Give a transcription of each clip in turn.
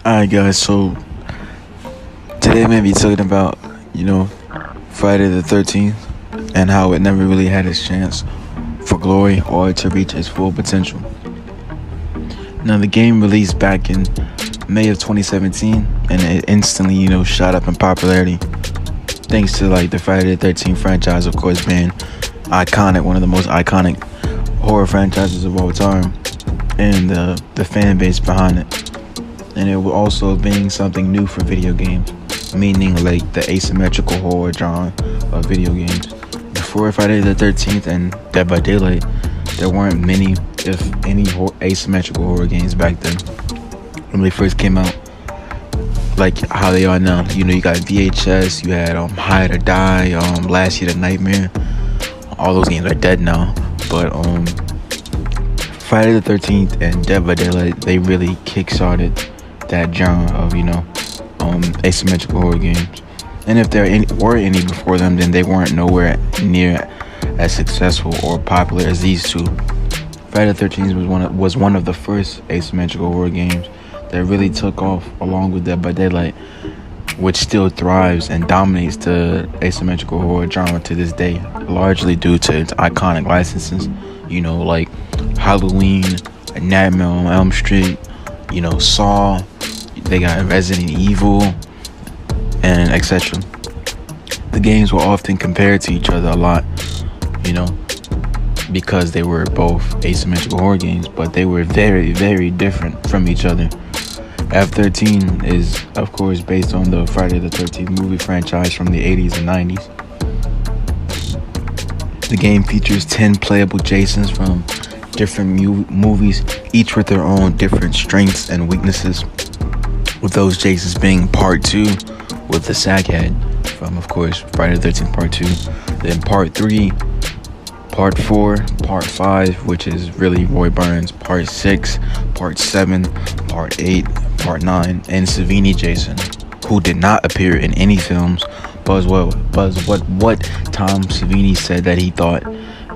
Alright, guys, so today I'm going to be talking about, Friday the 13th and how it never really had its chance for glory or to reach its full potential. Now, the game released back in May of 2017 and it instantly, shot up in popularity thanks to the Friday the 13th franchise, of course, being iconic, one of the most iconic horror franchises of all time, and the fan base behind it. And it will also being something new for video games, meaning the asymmetrical horror genre of video games. Before Friday the 13th and Dead by Daylight, there weren't many, if any, asymmetrical horror games back then. When they first came out, like how they are now. You got VHS, you had Hide or Die, Last Year the Nightmare. All those games are dead now. But Friday the 13th and Dead by Daylight, they really kickstarted that genre of asymmetrical horror games. And if there were any before them, then they weren't nowhere near as successful or popular as these two. Friday the 13th was one of the first asymmetrical horror games that really took off, along with Dead by Daylight, which still thrives and dominates the asymmetrical horror genre to this day, largely due to its iconic licenses, like Halloween, Nightmare on Elm Street, Saw. They got Resident Evil, and etc. The games were often compared to each other a lot, because they were both asymmetrical horror games, but they were very, very different from each other. F13 is, of course, based on the Friday the 13th movie franchise from the 80s and 90s. The game features 10 playable Jasons from different movies, each with their own different strengths and weaknesses, with those Jasons being part 2 with the sack head from, of course, Friday the 13th part 2, then part 3, part 4, part 5, which is really Roy Burns, part 6, part 7, part 8, part 9, and Savini Jason, who did not appear in any films, but what Tom Savini said that he thought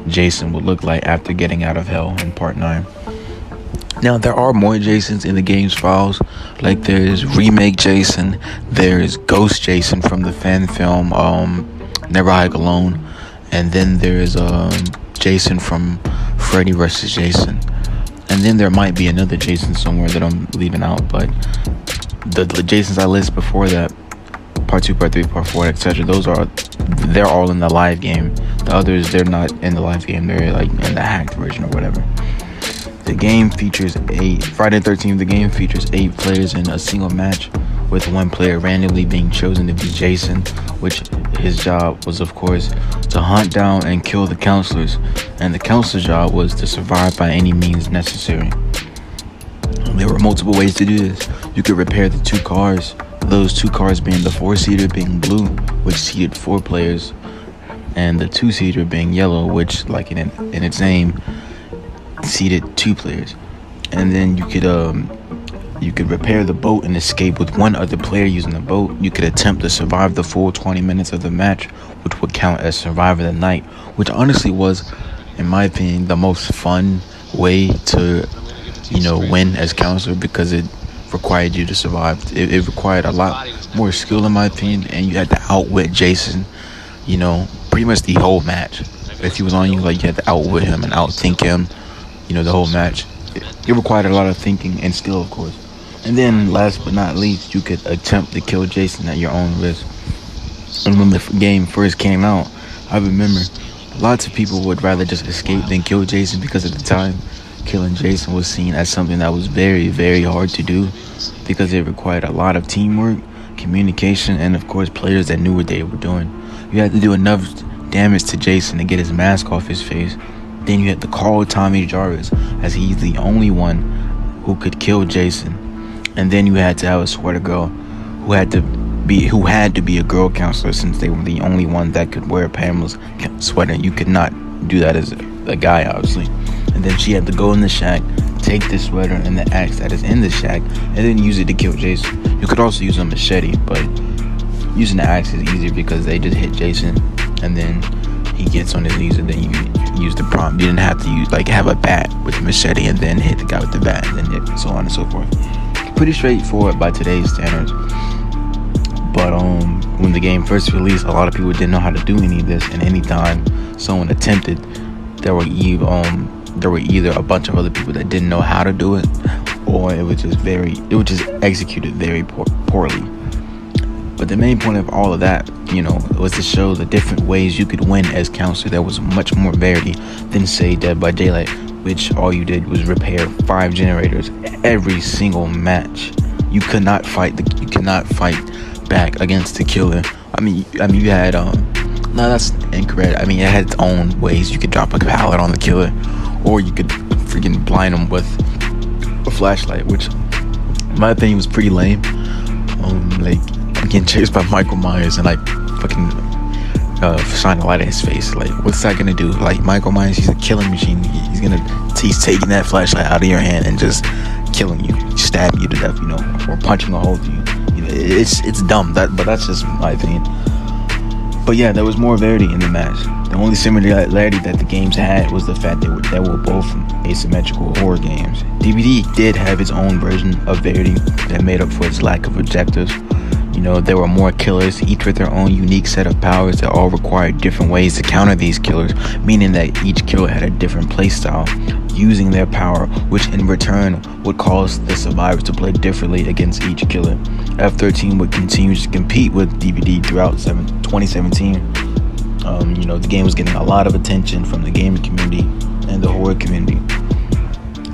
Jason would look like after getting out of hell in part 9. Now, there are more Jasons in the game's files, like there's Remake Jason, there's Ghost Jason from the fan film Never Hike Alone, and then there's Jason from Freddy vs. Jason. And then there might be another Jason somewhere that I'm leaving out, but the Jasons I list before that, part 2, part 3, part 4, etc., they're all in the live game. The others, they're not in the live game, they're in the hacked version or whatever. The game features Friday the 13th, the game features 8 players in a single match, with one player randomly being chosen to be Jason, which his job was, of course, to hunt down and kill the counselors, and the counselor's job was to survive by any means necessary. There were multiple ways to do this. You could repair the 2 cars, those 2 cars being the 4-seater being blue, which seated 4 players, and the 2-seater being yellow, which, in its name, seated 2 players. And then you could repair the boat and escape with one other player using the boat. You could attempt to survive the full 20 minutes of the match, which would count as survivor of the night, which honestly was, in my opinion, the most fun way to win as counselor, because it required you to survive. It required a lot more skill, in my opinion, and you had to outwit Jason pretty much the whole match. If he was on you, you had to outwit him and outthink him the whole match. It required a lot of thinking and skill, of course. And then, last but not least, you could attempt to kill Jason at your own risk. And when the game first came out, I remember lots of people would rather just escape than kill Jason, because at the time, killing Jason was seen as something that was very, very hard to do, because it required a lot of teamwork, communication, and of course players that knew what they were doing. You had to do enough damage to Jason to get his mask off his face. Then you had to call Tommy Jarvis, as he's the only one who could kill Jason. And then you had to have a sweater girl who had to be a girl counselor, since they were the only one that could wear Pamela's sweater. You could not do that as a guy, obviously. And then she had to go in the shack, take the sweater and the axe that is in the shack, and then use it to kill Jason. You could also use a machete, but using the axe is easier because they just hit Jason, and then he gets on his knees, and then you use the prompt. You didn't have to use have a bat with a machete and then hit the guy with the bat, and then hit, so on and so forth. pretty straightforward by today's standards. But when the game first released, a lot of people didn't know how to do any of this, and anytime someone attempted, there were either a bunch of other people that didn't know how to do it, or it was just executed very poorly. But the main point of all of that, was to show the different ways you could win as counselor. There was much more variety than, say, Dead by Daylight, which all you did was repair 5 generators every single match. You could not fight back against the killer. I mean, you had no, that's incorrect. I mean, it had its own ways. You could drop a pallet on the killer, or you could freaking blind him with a flashlight, which, in my opinion, was pretty lame. Like, I'm getting chased by Michael Myers and fucking shine a light in his face. Like, what's that gonna do? Like, Michael Myers, he's a killing machine. He's taking that flashlight out of your hand and just killing you, stabbing you to death, or punching a hole through you. It's dumb. But that's just my opinion. But yeah, there was more variety in the match. The only similarity that the games had was the fact that they were both asymmetrical horror games. DVD did have its own version of variety that made up for its lack of objectives. There were more killers, each with their own unique set of powers that all required different ways to counter these killers, meaning that each killer had a different playstyle, using their power, which in return would cause the survivors to play differently against each killer. F13 would continue to compete with DVD throughout 2017. The game was getting a lot of attention from the gaming community and the horror community.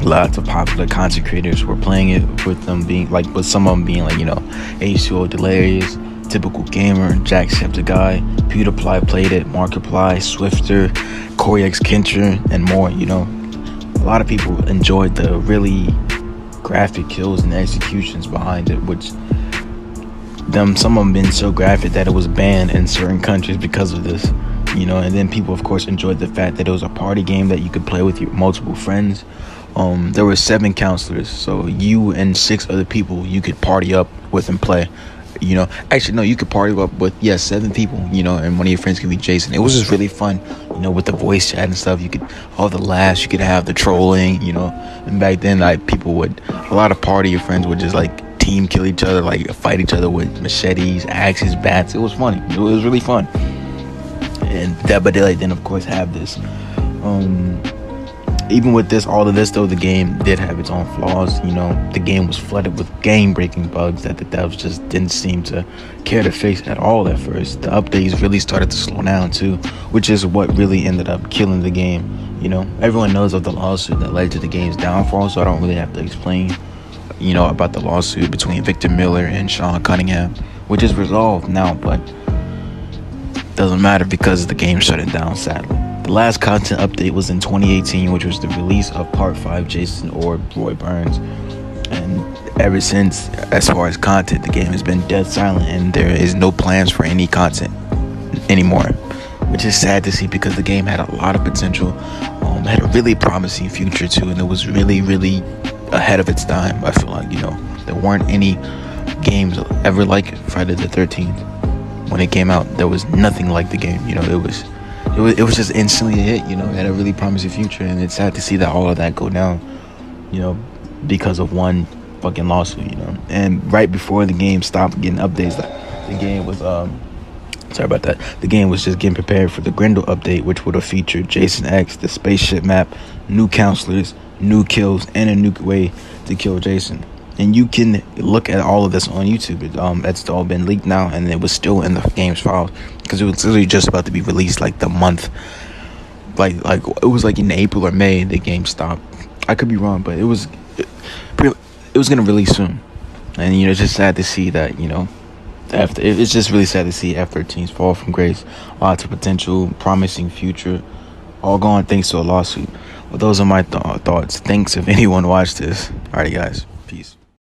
Lots of popular content creators were playing it, with some of them being H2O Delirious, Typical Gamer, Jacksepticeye, PewDiePie played it, Markiplier, Swifter, Corey X Kincher, and more. A lot of people enjoyed the really graphic kills and executions behind it, which some of them been so graphic that it was banned in certain countries because of this. And then people, of course, enjoyed the fact that it was a party game that you could play with your multiple friends. There were 7 counselors, so you and 6 other people you could party up with and play. Actually, no, you could party up with 7 people, and one of your friends could be Jason. It was just really fun, with the voice chat and stuff. You could, all the laughs, you could have the trolling, and back then, a lot of party your friends would just team kill each other, fight each other with machetes, axes, bats. It was funny. It was really fun. And Dead by Daylight then, of course, have this. Even with all of this though, the game did have its own flaws. The game was flooded with game-breaking bugs that the devs just didn't seem to care to fix at all at first. The updates really started to slow down too, which is what really ended up killing the game. Everyone knows of the lawsuit that led to the game's downfall, so I don't really have to explain, about the lawsuit between Victor Miller and Sean Cunningham, which is resolved now, but doesn't matter because the game shut it down, sadly. The last content update was in 2018, which was the release of Part 5 Jason or Roy Burns. And ever since, as far as content, the game has been dead silent, and there is no plans for any content anymore, which is sad to see because the game had a lot of potential, had a really promising future too, and it was really, really ahead of its time. I feel like, there weren't any games ever like Friday the 13th. When it came out, there was nothing like the game. It was just instantly a hit. It had a really promising future, and it's sad to see that all of that go down, because of one fucking lawsuit. And right before the game stopped getting updates, the game was sorry about that. The game was just getting prepared for the Grendel update, which would have featured Jason X, the spaceship map, new counselors, new kills, and a new way to kill Jason. And you can look at all of this on YouTube. It's all been leaked now, and it was still in the game's files because it was literally just about to be released the month. It was in April or May the game stopped. I could be wrong, but it was gonna release soon. And it's just sad to see that it's just really sad to see F13's fall from grace. Lots of potential, promising future, all gone thanks to a lawsuit. Well, those are my thoughts. Thanks if anyone watched this. Alrighty, guys.